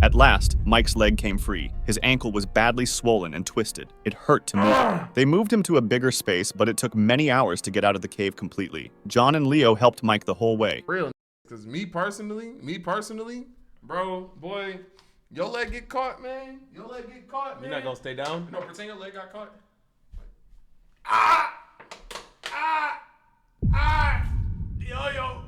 At last, Mike's leg came free. His ankle was badly swollen and twisted. It hurt to move him. They moved him to a bigger space, but it took many hours to get out of the cave completely. John and Leo helped Mike the whole way. Real, because me personally, bro, boy, your leg get caught, man. Your leg get caught, man. You're not gonna stay down? No, pretend your leg got caught. Yo.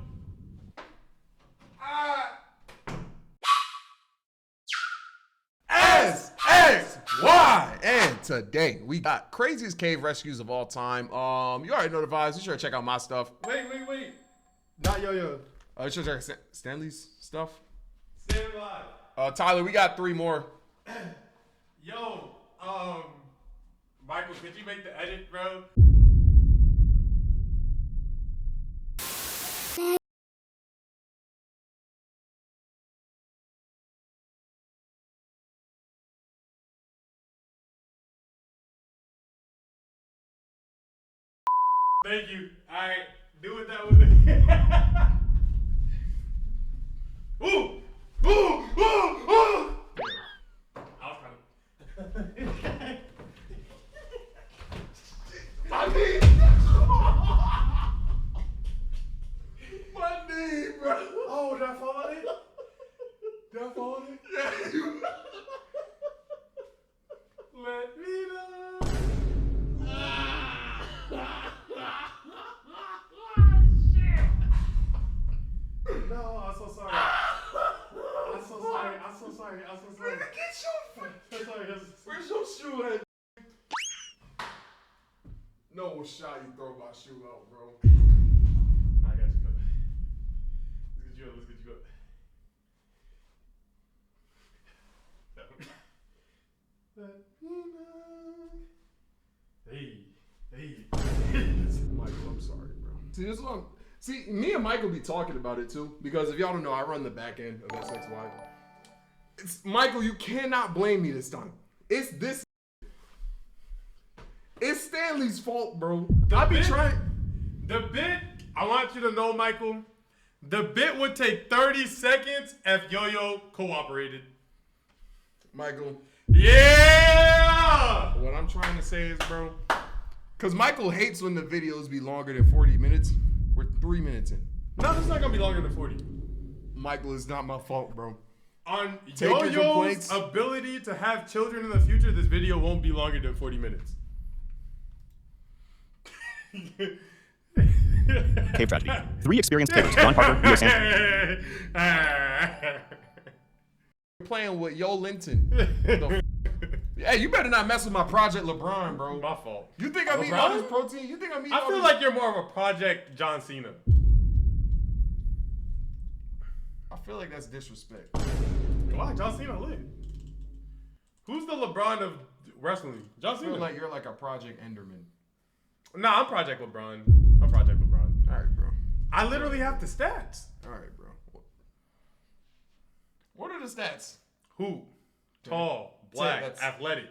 S-X-Y. And today we got craziest cave rescues of all time. You already know the vibes. You sure check out my stuff. Wait. Not yo-yo. You sure check out Stanley's stuff. Stand alive. Tyler, we got 3 more. Yo, Michael, could you make the edit, bro? Thank you. All right, do it that way. Ooh! I was kind of. My knee, bro. Oh, did I fall on it? Did I fall on it? Yeah, you. Let me know. No, I'm so sorry. I'm so sorry. Man, get your. I'm sorry. Where's your shoe at? No shot you throw my shoe out, bro. I got you. Let's get you up. Hey. Michael, I'm sorry, bro. See, this one. See, me and Michael be talking about it too, because if y'all don't know, I run the back end of SXY. It's Michael, you cannot blame me this time. It's Stanley's fault, bro. I be trying. The bit, I want you to know, Michael, the bit would take 30 seconds if Yo-Yo cooperated. Michael. Yeah! What I'm trying to say is, bro, because Michael hates when the videos be longer than 40 minutes. We're 3 minutes in. No, it's not going to be longer than 40. Michael, it's not my fault, bro. On Take your Yo-Yo's complaints. ability to have children in the future, this video won't be longer than 40 minutes. Cave tragedy. 3 experienced cavers, John Parker, Leo Sanford. You're playing with Yo Linton. Hey, you better not mess with my Project LeBron, bro. My fault. You think I'm eating all this protein? You think I'm eating I all feel this? like you're more of a Project John Cena. I feel like that's disrespect. Why? John Cena lit. Who's the LeBron of wrestling? John I Cena. feel like you're like a Project Enderman. Nah, I'm Project LeBron. I'm Project LeBron. All right, bro. I literally have the stats. All right, bro. What are the stats? Who? Tall, black, that's- athletic.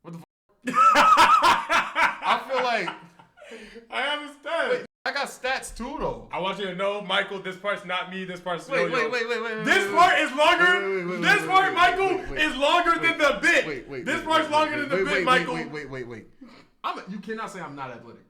What the f? I feel like I have the stats. wait, I got stats too, though. I want you to know, Michael, this part's not me, this part's Wait. Yo-Yo. This part is longer. This part, Michael, is longer than the bit. This part's longer than the bit, Michael. Wait. You cannot say I'm not athletic.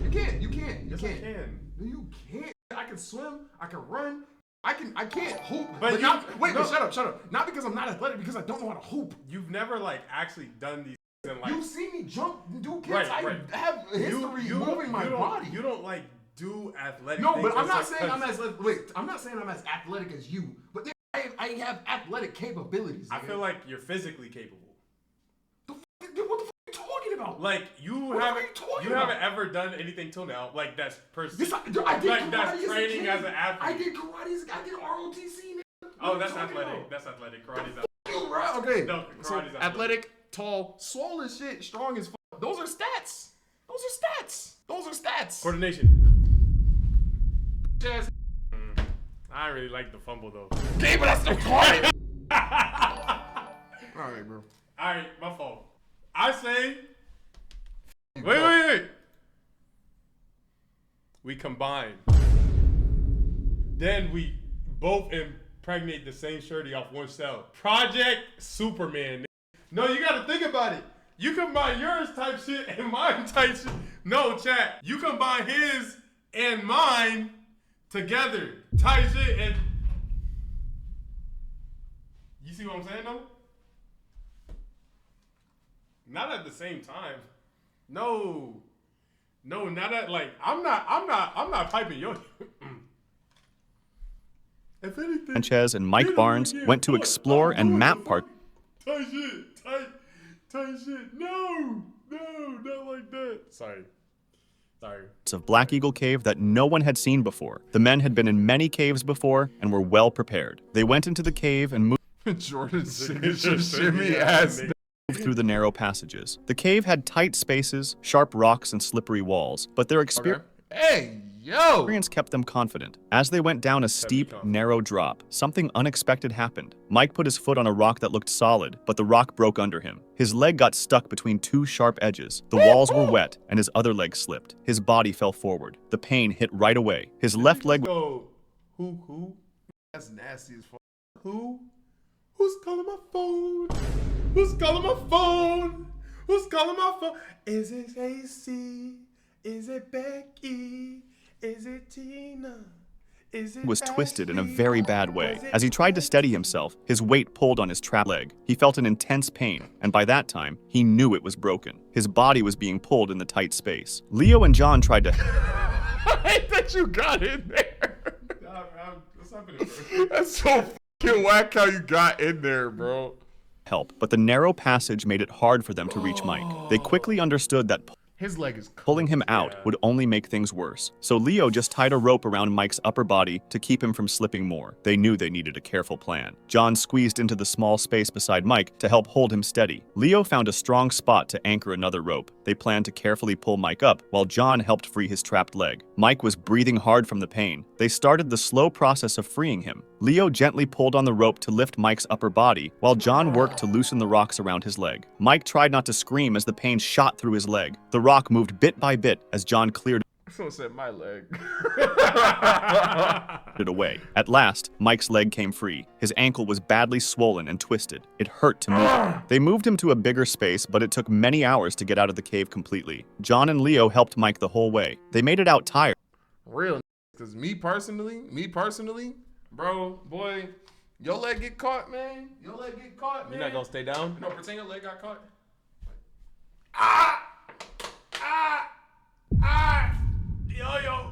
You can't. Yes, I can. No, you can't. I can swim. I can run. I can't hoop. But you- not. Wait, no. shut up. Not because I'm not athletic, because I don't know how to hoop. You've never like actually done these in like. You see me jump, do kicks. Right. I have history moving my body. You don't like do athletic. No, things but I'm not just, like, saying I'm as I'm not saying I'm as athletic as you, but I have athletic capabilities. I nigga. feel like you're physically capable. What the fuck are you talking about? Like you What are you talking about? haven't ever done anything till now. Like that's I did like karate that's as a training kid. as an athlete. I did karate. I did ROTC. Nigga. Oh, What that's are you talking athletic. about? That's athletic. Karate's athletic. You, bro. Okay. No, So, karate's athletic. athletic, tall, swole as shit, strong as fuck. Those are stats. Those are stats. Coordination. Jazz. I really like the fumble though. Okay, but that's still caught. All right, bro. All right, my fault. I say. Wait. We combine Then we both impregnate the same shirty off one cell. Project Superman. No, you gotta think about it. You combine yours type shit and mine type shit. No, chat. You combine his and mine together type shit and... You see what I'm saying though? Not at the same time. No, not at like I'm not piping yo. If anything, Sanchez and Mike Barnes went to explore and map parts tight shit. No, not like that. Sorry. of Black Eagle Cave that no one had seen before. The men had been in many caves before and were well prepared. They went into the cave and moved Jordan's signature shimmy ass. through the narrow passages. The cave had tight spaces, sharp rocks, and slippery walls, but their experience Hey, yo! kept them confident. As they went down a steep, narrow drop, something unexpected happened. Mike put his foot on a rock that looked solid, but the rock broke under him. His leg got stuck between two sharp edges. The walls were wet, and his other leg slipped. His body fell forward. The pain hit right away. His left leg... Who? That's nasty as fuck. Who? Who's calling my phone? Who's calling my phone? Who's calling my phone? Is it AC? Is it Becky? Is it Tina? Is it was twisted in a Ashley? very bad way. As he tried to steady himself, his weight pulled on his trapped leg. He felt an intense pain, and by that time, he knew it was broken. His body was being pulled in the tight space. Leo and John tried to... I hate that you got in there. What's happening, bro? That's so fucking whack how you got in there, bro. help, but the narrow passage made it hard for them to reach Mike. They quickly understood that His leg is pulling him out would only make things worse. So Leo just tied a rope around Mike's upper body to keep him from slipping more. They knew they needed a careful plan. John squeezed into the small space beside Mike to help hold him steady. Leo found a strong spot to anchor another rope. They planned to carefully pull Mike up while John helped free his trapped leg. Mike was breathing hard from the pain. They started the slow process of freeing him. Leo gently pulled on the rope to lift Mike's upper body while John worked to loosen the rocks around his leg. Mike tried not to scream as the pain shot through his leg. The rock moved bit by bit as John cleared Someone said my leg. it away. At last, Mike's leg came free. His ankle was badly swollen and twisted. It hurt to move. They moved him to a bigger space, but it took many hours to get out of the cave completely. John and Leo helped Mike the whole way. They made it out tired. Real, because me personally, bro, boy, your leg get caught, man. Your leg get caught, man. You're not gonna stay down? No, pretend your leg got caught. Yo.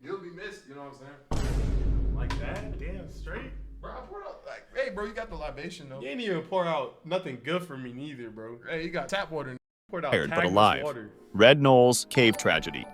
You'll be missed, you know what I'm saying? Like that? Damn, straight? Bro, I poured out, like, hey, bro, you got the libation, though. You ain't even pour out nothing good for me neither, bro. Hey, you got tap water. Poured out Tired but Tagnus alive. water. Red Knolls Cave Tragedy.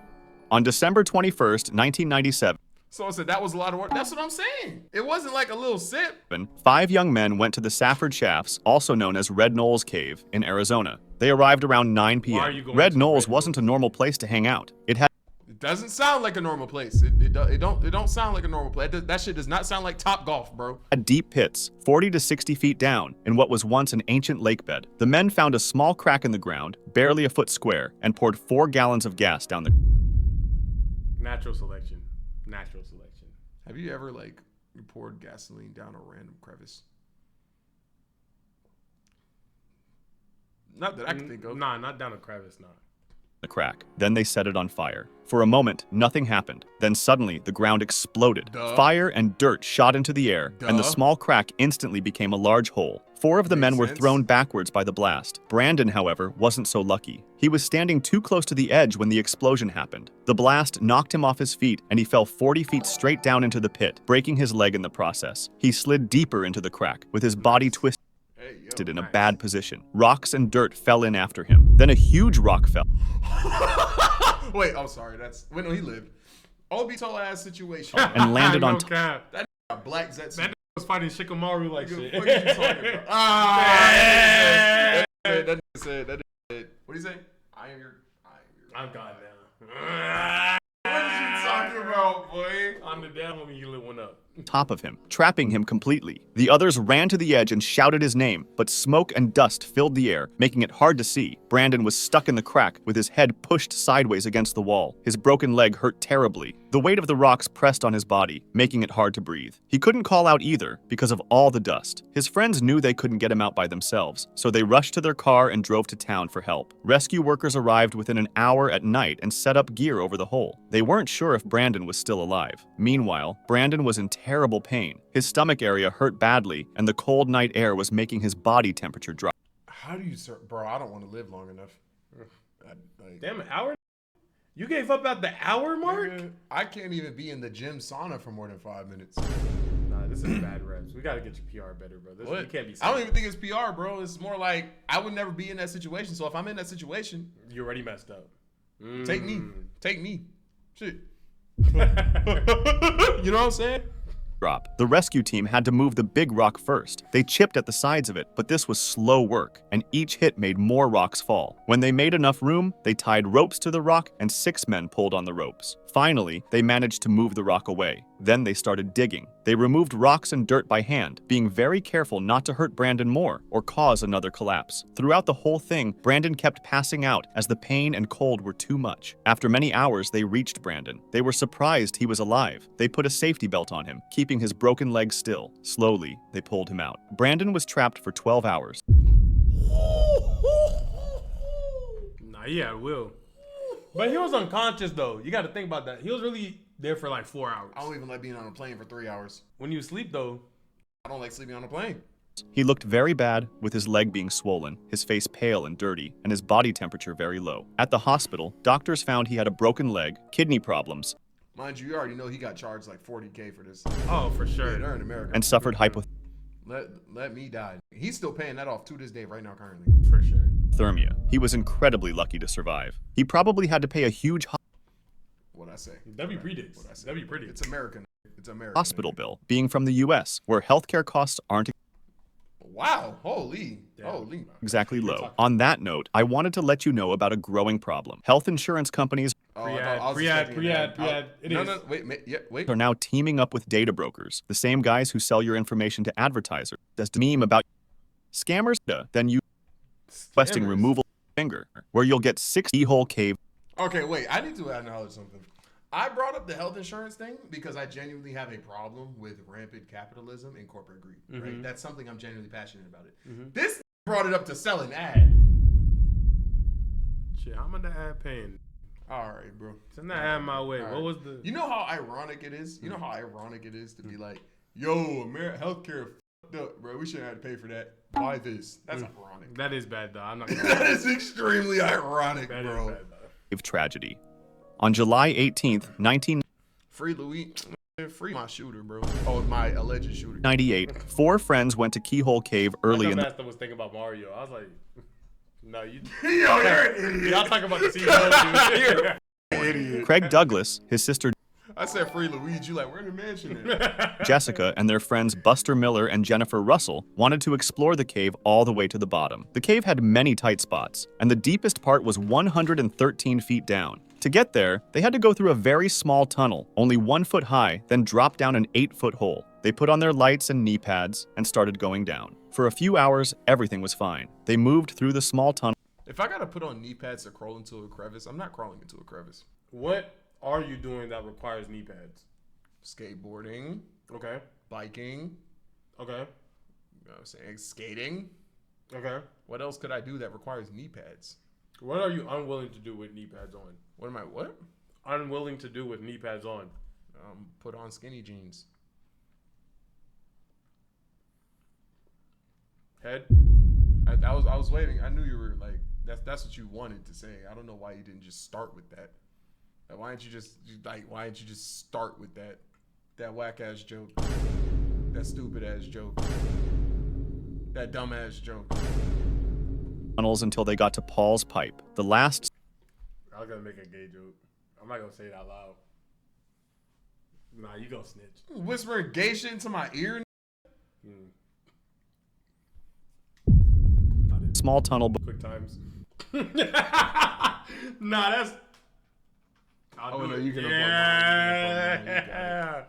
On December 21st, 1997, So I said that was a lot of work. That's what I'm saying. It wasn't like a little sip. 5 young men went to the Safford Shafts, also known as Red Knolls Cave, in Arizona. They arrived around 9 Why are you p.m. going Red to Knolls Red wasn't a normal place to hang out. It had It doesn't sound like a normal place. It don't sound like a normal place. That shit does not sound like Top Golf, bro. deep pits, 40 to 60 feet down, in what was once an ancient lake bed. The men found a small crack in the ground, barely a foot square, and poured 4 gallons of gas down the... Natural selection. Have you ever like poured gasoline down a random crevice? Not that I can think of. Nah, not down a crevice, nah. the crack. Then they set it on fire. For a moment, nothing happened. Then suddenly, the ground exploded. Duh. Fire and dirt shot into the air, and the Duh. small crack instantly became a large hole. 4 of the men Makes were sense. thrown backwards by the blast. Brandon, however, wasn't so lucky. He was standing too close to the edge when the explosion happened. The blast knocked him off his feet, and he fell 40 feet straight down into the pit, breaking his leg in the process. He slid deeper into the crack, with his body twisted in a bad position. Rocks and dirt fell in after him. Then a huge rock fell. Wait, I'm sorry. That's when he lived. Obito ass situation. And landed on No top. cap. That a black Zetsu. That was fighting Shikamaru like What shit. are you talking about? That nigga said. What do you say? I am your. I'm God now. What are you talking about, boy? I'm the dad homie, you lit one up. top of him, trapping him completely. The others ran to the edge and shouted his name, but smoke and dust filled the air, making it hard to see. Brandon was stuck in the crack, with his head pushed sideways against the wall. His broken leg hurt terribly. The weight of the rocks pressed on his body, making it hard to breathe. He couldn't call out either, because of all the dust. His friends knew they couldn't get him out by themselves, so they rushed to their car and drove to town for help. Rescue workers arrived within an hour at night and set up gear over the hole. They weren't sure if Brandon was still alive. Meanwhile, Brandon was in terrible pain. His stomach area hurt badly, and the cold night air was making his body temperature drop. How do you, bro? I don't want to live long enough. Damn, an hour? You gave up at the hour mark? I can't even be in the gym sauna for more than 5 minutes. Nah, this is bad reps. We gotta get your PR better, bro. This, you can't be. I don't even think it's PR, bro. It's more like I would never be in that situation. So if I'm in that situation, you already messed up. Take me. Shit. You know what I'm saying? Drop. The rescue team had to move the big rock first. They chipped at the sides of it, but this was slow work, and each hit made more rocks fall. When they made enough room, they tied ropes to the rock, and 6 men pulled on the ropes. Finally, they managed to move the rock away. Then they started digging. They removed rocks and dirt by hand, being very careful not to hurt Brandon more or cause another collapse. Throughout the whole thing, Brandon kept passing out as the pain and cold were too much. After many hours, they reached Brandon. They were surprised he was alive. They put a safety belt on him, keeping his broken leg still. Slowly, they pulled him out. Brandon was trapped for 12 hours. Nah, yeah, I will. But he was unconscious, though. You got to think about that. He was really there for like 4 hours. I don't even like being on a plane for 3 hours. When you sleep, though. I don't like sleeping on a plane. He looked very bad, with his leg being swollen, his face pale and dirty, and his body temperature very low. At the hospital, doctors found he had a broken leg, kidney problems, mind you already know he got charged like $40K for this. Oh, for sure. Yeah, they're in America. and suffered Let me die. He's still paying that off to this day right now currently. For sure. hypothermia. He was incredibly lucky to survive. He probably had to pay a huge What'd I say? That'd be pretty. That'd be pretty. It's American. It's American. hospital bill, being from the US, where healthcare costs aren't Wow. Holy. exactly low. On that note, I wanted to let you know about a growing problem. Health insurance companies Pre-ad. Wait. are now teaming up with data brokers, the same guys who sell your information to advertisers, as to meme about scammers, then you requesting removal of finger, where you'll get 6 Keyhole Cave. Okay, wait. I need to acknowledge something. I brought up the health insurance thing because I genuinely have a problem with rampant capitalism and corporate greed. Right? That's something I'm genuinely passionate about. This brought it up to sell an ad. Shit, how much the ad paying? All right, bro. Send that ad my way. All right. What was the? You know how ironic it is? You know how ironic it is to be like, yo, healthcare fucked up, bro. We shouldn't have to pay for that. Buy this. That's ironic. That is bad, though. I'm not. That is extremely ironic, That bro. is bad, though. Cave tragedy. On July 18th, Free Louis. Free my shooter, bro. Oh, my alleged shooter. 1998, 4 friends went to Keyhole Cave early in the I was thinking about Mario. I was like, no, you. Yo, you're an idiot. Y'all talking about the CEO, dude. Idiot. Craig Douglas, his sister I said free Luigi. Like, where the mansion at? Jessica, and their friends Buster Miller and Jennifer Russell wanted to explore the cave all the way to the bottom. The cave had many tight spots, and the deepest part was 113 feet down. To get there, they had to go through a very small tunnel, only 1 foot high, then drop down an 8-foot hole. They put on their lights and knee pads and started going down. For a few hours, everything was fine. They moved through the small tunnel. If I gotta put on knee pads to crawl into a crevice, I'm not crawling into a crevice. What are you doing that requires knee pads? Skateboarding, Okay. biking, Okay. you know what I'm saying, skating. Okay. What else could I do that requires knee pads? What are you unwilling to do with knee pads on? What am I, what? Unwilling to do with knee pads on. Put on skinny jeans. Head? I was waiting. I knew you were like, that's what you wanted to say. I don't know why you didn't just start with that. Like, why didn't you just start with that whack ass joke, that stupid ass joke, that dumb ass joke. Tunnels until they got to Paul's pipe. The last I was gonna make a gay joke. I'm not gonna say it out loud. Nah, you gonna snitch. Whispering gay shit into my ear. small tunnel. Quick times. Nah, that's. Oh no, you can. Yeah.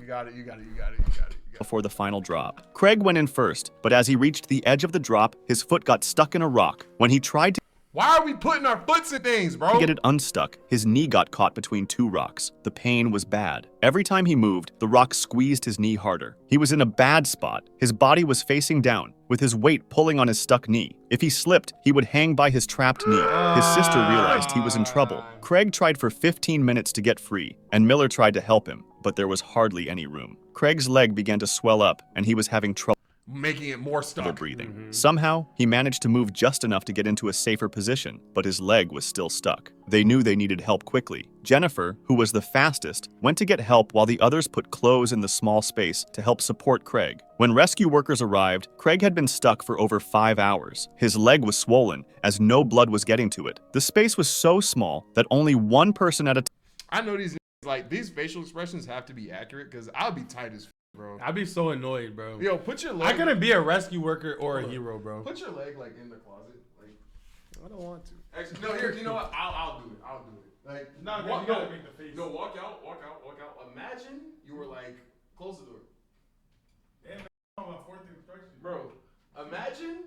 You got it. before the final drop. Craig went in first, but as he reached the edge of the drop, his foot got stuck in a rock. When he tried to Why are we putting our foots in things, bro? get it unstuck, his knee got caught between two rocks. The pain was bad. Every time he moved, the rock squeezed his knee harder. He was in a bad spot. His body was facing down, with his weight pulling on his stuck knee. If he slipped, he would hang by his trapped knee. His sister realized he was in trouble. Craig tried for 15 minutes to get free, and Miller tried to help him, but there was hardly any room. Craig's leg began to swell up, and he was having trouble Making it more stuck. breathing. Somehow, he managed to move just enough to get into a safer position, but his leg was still stuck. They knew they needed help quickly. Jennifer, who was the fastest, went to get help while the others put clothes in the small space to help support Craig. When rescue workers arrived, Craig had been stuck for over 5 hours. His leg was swollen, as no blood was getting to it. The space was so small that only one person at a time. I know these like these facial expressions have to be accurate because I'll be tight as bro. I'd be so annoyed, bro. Yo, put your leg. I couldn't be a rescue worker or a hero, bro. Put your leg like in the closet. Like I don't want to. actually, no. Here, you know what? I'll do it. I'll do it. Like No, walk, you gotta make the face. No, walk out. Imagine you were like close the door, Damn, I'm on my fourth instruction. bro. Imagine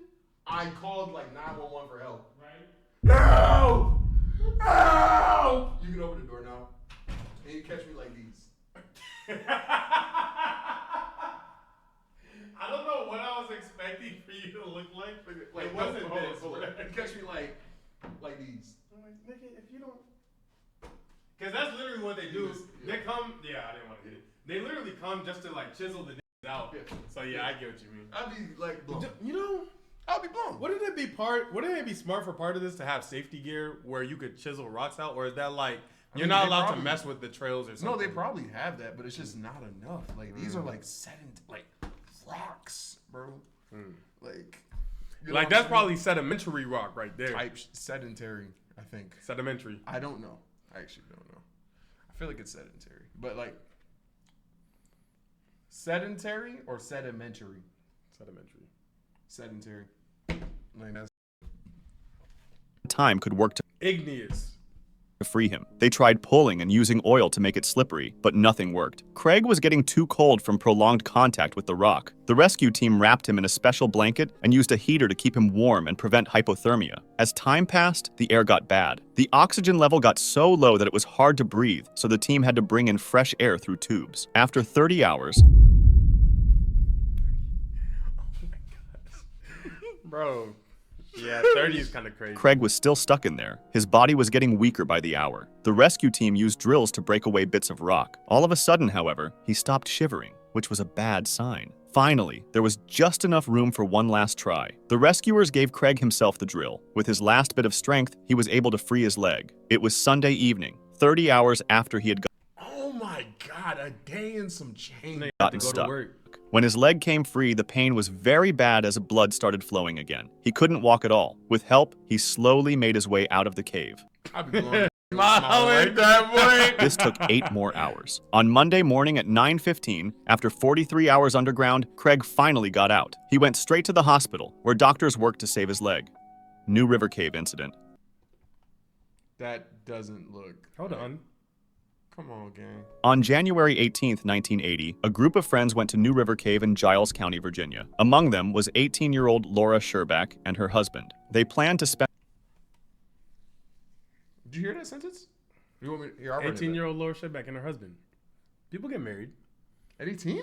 I called like 911 for help. Right? Help! Help! You can open the door now, and you catch me like these. I don't know what I was expecting for you to look like. Like It wasn't this. hold on. You catch me like these. I'm like, nigga, if you don't. Because that's literally what they do. Yeah. They come. Yeah, I didn't want to hit it. They literally come just to like chisel the niggas out. Yeah. So yeah, I get what you mean. I'd be like blown. You know, I'll be blown. wouldn't it be smart for part of this to have safety gear where you could chisel rocks out, or is that like you're mean, not they allowed probably- to mess with the trails or something? No, they probably have that, but it's just not enough. Like these are like like rocks, bro. Like you know Like what that's I'm probably sedimentary rock right there. saying? Type sedentary. I think. Sedimentary. I don't know. I actually don't know. I feel like it's sedentary, but like sedentary or sedimentary. Sedimentary. Sedentary. Like that's Time could work to Igneous. free him. They tried pulling and using oil to make it slippery, but nothing worked. Craig was getting too cold from prolonged contact with the rock. The rescue team wrapped him in a special blanket and used a heater to keep him warm and prevent hypothermia. As time passed, the air got bad. The oxygen level got so low that it was hard to breathe, so the team had to bring in fresh air through tubes. After 30 hours, Bro. Yeah, 30 is kind of crazy. Craig was still stuck in there. His body was getting weaker by the hour. The rescue team used drills to break away bits of rock. All of a sudden, however, he stopped shivering, which was a bad sign. Finally, there was just enough room for one last try. The rescuers gave Craig himself the drill. With his last bit of strength, he was able to free his leg. It was Sunday evening, 30 hours after he had oh my god, a day and some change. gotten Go to stuck. work. When his leg came free, the pain was very bad as blood started flowing again. He couldn't walk at all. With help, he slowly made his way out of the cave. I'd be blown. that boy. This took 8 more hours. On Monday morning at 9:15, after 43 hours underground, Craig finally got out. He went straight to the hospital, where doctors worked to save his leg. New River Cave incident. That doesn't look. Hold on. Come on, gang. On January 18, 1980, a group of friends went to New River Cave in Giles County, Virginia. Among them was 18-year-old Laura Sherbach and her husband. They planned to spend Did you hear that sentence? You want me? Here, I'll run it back. 18-year-old Laura Sherbach and her husband. People get married. At 18?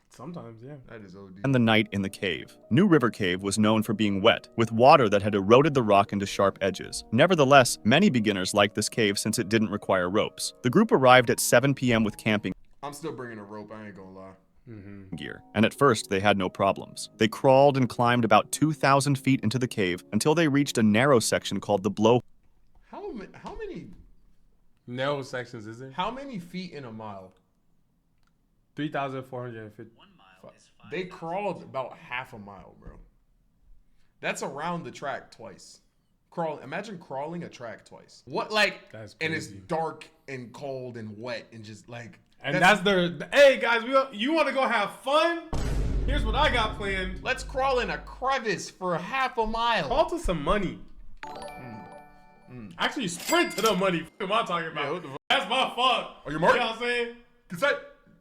Sometimes, yeah. That is OD. the night in the cave. New River Cave was known for being wet, with water that had eroded the rock into sharp edges. Nevertheless, many beginners liked this cave since it didn't require ropes. The group arrived at 7 p.m. with camping I'm still bringing a rope. I ain't gonna lie. gear, and at first they had no problems. They crawled and climbed about 2,000 feet into the cave until they reached a narrow section called the blow. How many? Narrow sections, is it? How many feet in a mile? 3,450. They crawled about half a mile, bro. That's around the track twice. Imagine crawling a track twice. What like? That's and it's crazy. dark and cold and wet and just like. And that's their. Hey guys, you want to go have fun? Here's what I got planned. Let's crawl in a crevice for half a mile. Call to some money. Actually, sprint to the money. What am I talking about? Yeah, what the fuck? That's my fault. Are you marked? You know what I'm saying? Cause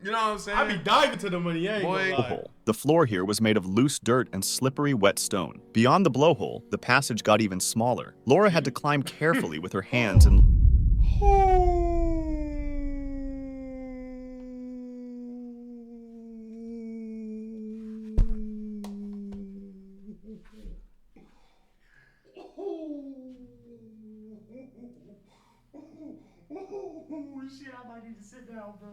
You know what I'm saying? I be diving to the money. I ain't Boy. gonna lie. Blowhole. The floor here was made of loose dirt and slippery wet stone. Beyond the blowhole, the passage got even smaller. Laura had to climb carefully with her hands and Shit, I might need to sit down, bro.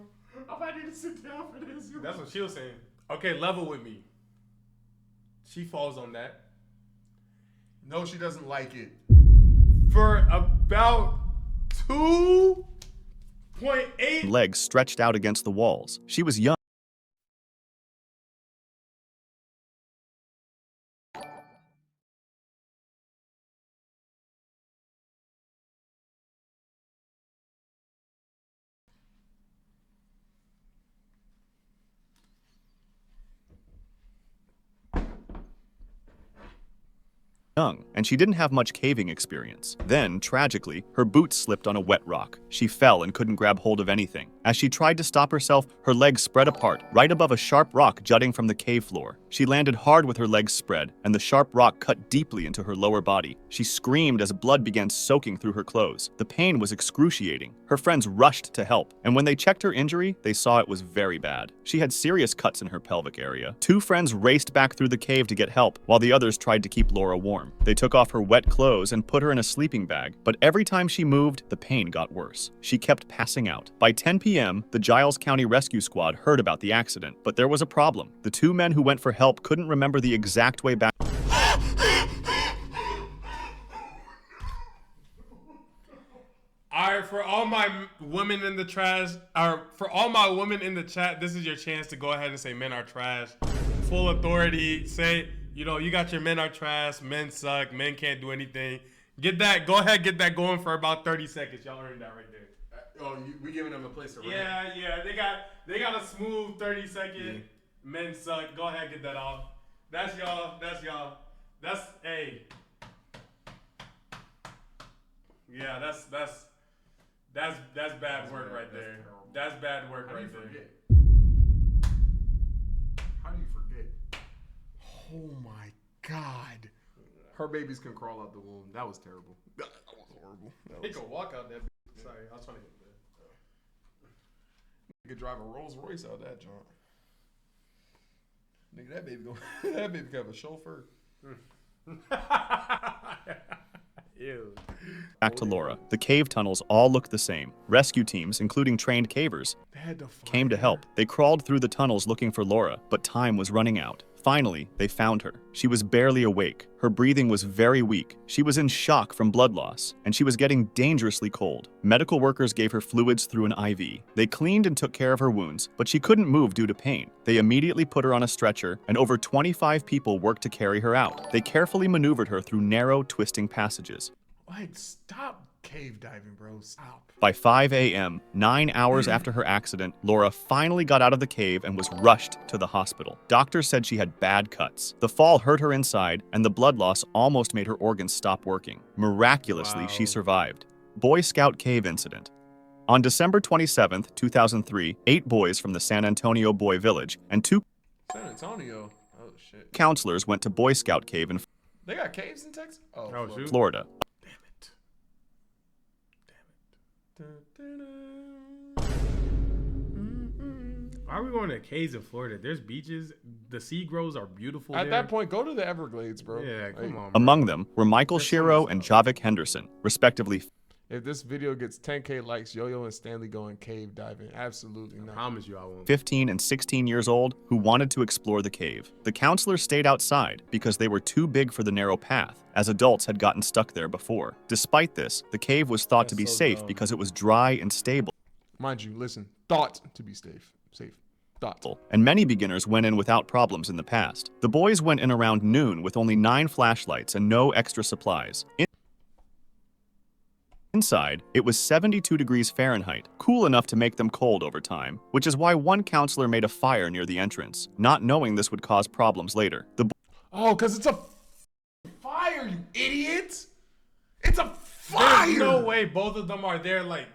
I might need to sit down for this. That's what she was saying. Okay, level with me. She falls on that. No, she doesn't like it. For about 2.8. legs stretched out against the walls. She was young. And she didn't have much caving experience. Then, tragically, her boots slipped on a wet rock. She fell and couldn't grab hold of anything. As she tried to stop herself, her legs spread apart, right above a sharp rock jutting from the cave floor. She landed hard with her legs spread, and the sharp rock cut deeply into her lower body. She screamed as blood began soaking through her clothes. The pain was excruciating. Her friends rushed to help, and when they checked her injury, they saw it was very bad. She had serious cuts in her pelvic area. Two friends raced back through the cave to get help, while the others tried to keep Laura warm. They took off her wet clothes and put her in a sleeping bag, but every time she moved, the pain got worse. She kept passing out. By 10 p.m., the Giles County Rescue Squad heard about the accident, but there was a problem. The two men who went for help couldn't remember the exact way back. Alright, for all my women in the trash, or for all my women in the chat, this is your chance to go ahead and say men are trash. Full authority, say, you know, you got your men are trash, men suck, men can't do anything. Get that, go ahead, get that going for about 30 seconds. Y'all earned that right there. We giving them a place to rant? Yeah, they got a smooth 30-second men suck. Go ahead, get that off. That's y'all. Hey. Yeah, that's bad work right there. That's bad work right there. How do you forget? Oh my God. Her babies can crawl out the womb. That was terrible. That was horrible. They can walk out that. Sorry, I was trying to get that. You could drive a Rolls Royce out that joint. Nigga, that baby that baby could have a chauffeur. Ew. Back to Laura. The cave tunnels all looked the same. Rescue teams, including trained cavers, came to help. They crawled through the tunnels looking for Laura, but time was running out. Finally, they found her. She was barely awake. Her breathing was very weak. She was in shock from blood loss, and she was getting dangerously cold. Medical workers gave her fluids through an IV. They cleaned and took care of her wounds, but she couldn't move due to pain. They immediately put her on a stretcher, and over 25 people worked to carry her out. They carefully maneuvered her through narrow, twisting passages. Like, stop cave diving, bro. Stop. By 5 a.m., 9 hours after her accident, Laura finally got out of the cave and was rushed to the hospital. Doctors said she had bad cuts. The fall hurt her inside, and the blood loss almost made her organs stop working. Miraculously, she survived. Boy Scout Cave Incident. On December 27, 2003, 8 boys from the San Antonio Boy Village and 2 San Antonio? Oh, shit. counselors went to Boy Scout Cave in They got caves in Texas? Oh shoot. Florida. Why are we going to caves in Florida? There's beaches. The sea grows are beautiful. At there. that point, go to the Everglades, bro. Yeah, come on. Bro. Among them were Michael Shiro and Javik Henderson, respectively. If this video gets 10K likes, Yo-Yo and Stanley going cave diving. Absolutely not. I promise you I won't. 15 and 16 years old, who wanted to explore the cave. The counselors stayed outside because they were too big for the narrow path, as adults had gotten stuck there before. Despite this, the cave was thought to be safe because it was dry and stable. Mind you, listen, thought to be safe. Thought. And many beginners went in without problems in the past. The boys went in around noon with only 9 flashlights and no extra supplies. Inside, it was 72 degrees Fahrenheit, cool enough to make them cold over time, which is why one counselor made a fire near the entrance, not knowing this would cause problems later. Oh, because it's a fire, you idiot! It's a fire! There's no way both of them are there, like...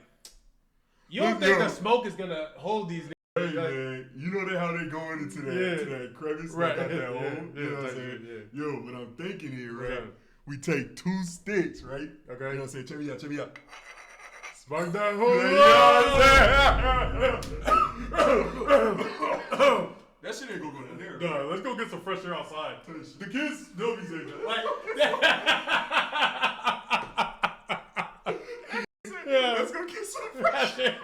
You don't think the smoke is going to hold these Hey man, you know how they going into that, to that crevice, Right. got that hole. Yeah, You know what I'm saying? Yo, what I'm thinking here, right? We take 2 sticks, right? Okay. You know what I'm saying? Check me out, check me out. Spark that hole. You know what I'm saying? That shit ain't gonna go down there. Nah, let's go get some fresh air outside. The kids, they'll be saying that. Yeah. Let's go get some fresh air.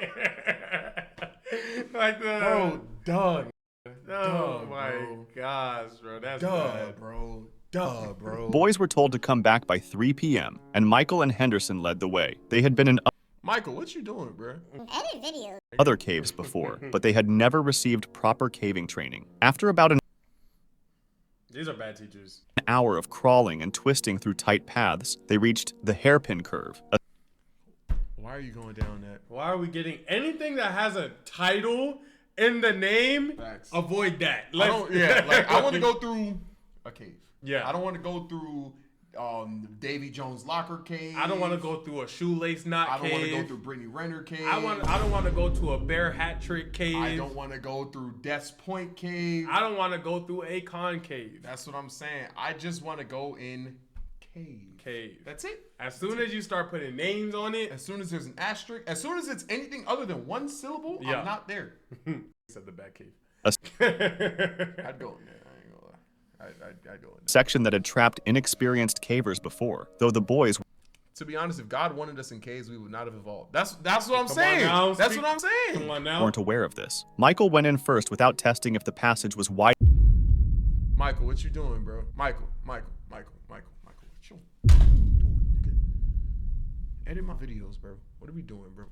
Like that. Bro, dog. Oh my gosh, bro. That's bad. bro. Duh, bro. Boys were told to come back by 3 p.m., and Michael and Henderson led the way. They had been in Michael, what you doing, bro? Edit video. other caves before, but they had never received proper caving training. After about an These are bad teachers. hour of crawling and twisting through tight paths, they reached the hairpin curve, a Why are you going down that? Why are we getting anything that has a title in the name? Facts. Avoid that. I don't, yeah, like I want to go through a cave. Yeah. I don't want to go through Davy Jones' locker cave. I don't want to go through a shoelace knot I don't cave. want to go through Brittany Renner cave. I don't want to go to a bear hat trick cave. I don't want to go through Death's Point cave. I don't want to go through Akon cave. That's what I'm saying. I just want to go in cave. That's it. As soon as you start putting names on it, As soon as there's an asterisk, as soon as it's anything other than 1 syllable, Yeah. I'm not there. said the bat cave. I'd go in there. I ain't gonna lie. I'd go in there. section that had trapped inexperienced cavers before, though the boys To be honest, if God wanted us in caves, we would not have evolved. That's what I'm Come on saying. now, That's speak- what I'm saying. Come on now. weren't aware of this. Michael went in first without testing if the passage was wide Michael, what you doing, bro? Michael, what you doing, nigga? Edit my videos, bro. What are we doing, bro?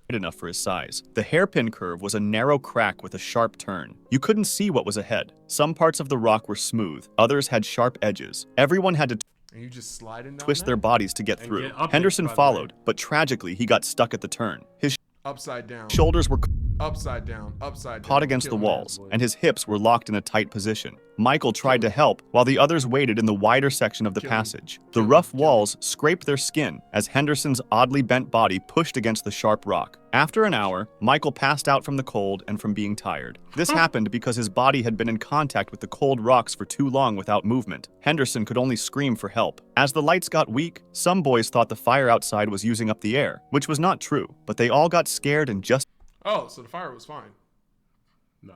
enough for his size. The hairpin curve was a narrow crack with a sharp turn. You couldn't see what was ahead. Some parts of the rock were smooth, others had sharp edges. Everyone had to And you just sliding down twist their bodies to get through. get up it, Henderson by the way. followed, but tragically he got stuck at the turn. His upside down, shoulders were upside down. caught against the Killing walls, that boy. and his hips were locked in a tight position. Michael tried to help, while the others waited in the wider section of the Kill him. passage. Kill The him. rough Kill him. walls scraped their skin as Henderson's oddly bent body pushed against the sharp rock. After an hour, Michael passed out from the cold and from being tired. This happened because his body had been in contact with the cold rocks for too long without movement. Henderson could only scream for help. As the lights got weak, some boys thought the fire outside was using up the air, which was not true, but they all got scared and just Oh, so the fire was fine. No.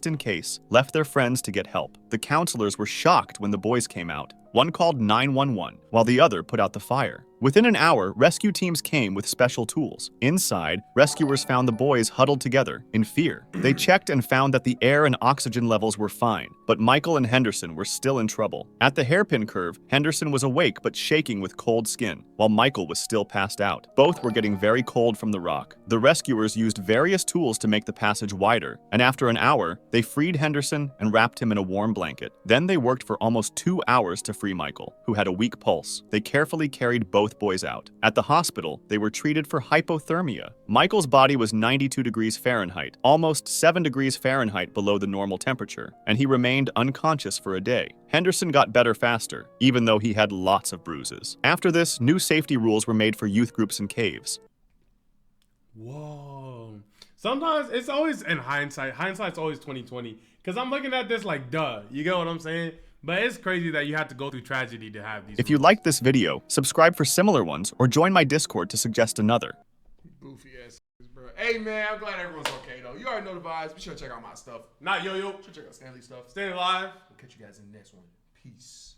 in case, left their friends to get help. The counselors were shocked when the boys came out. One called 911, while the other put out the fire. Within an hour, rescue teams came with special tools. Inside, rescuers found the boys huddled together, in fear. They checked and found that the air and oxygen levels were fine, but Michael and Henderson were still in trouble. At the hairpin curve, Henderson was awake but shaking with cold skin, while Michael was still passed out. Both were getting very cold from the rock. The rescuers used various tools to make the passage wider, and after an hour, they freed Henderson and wrapped him in a warm blanket. Then they worked for almost 2 hours to free Michael, who had a weak pulse. They carefully carried both boys out. At the hospital, they were treated for hypothermia. Michael's body was 92 degrees Fahrenheit, almost 7 degrees Fahrenheit below the normal temperature, and he remained unconscious for a day. Henderson got better faster, even though he had lots of bruises. After this, new safety rules were made for youth groups in caves. Whoa. Sometimes it's always in hindsight. Hindsight's always 2020. Because I'm looking at this like, duh. You get what I'm saying? But it's crazy that you have to go through tragedy to have these. If you liked this video, subscribe for similar ones or join my Discord to suggest another. Goofy ass, bro. Hey man, I'm glad everyone's okay though. You already know the vibes. Be sure to check out my stuff. Not yo-yo. Be sure to check out Stanley's stuff. Staying alive. We'll catch you guys in the next one. Peace.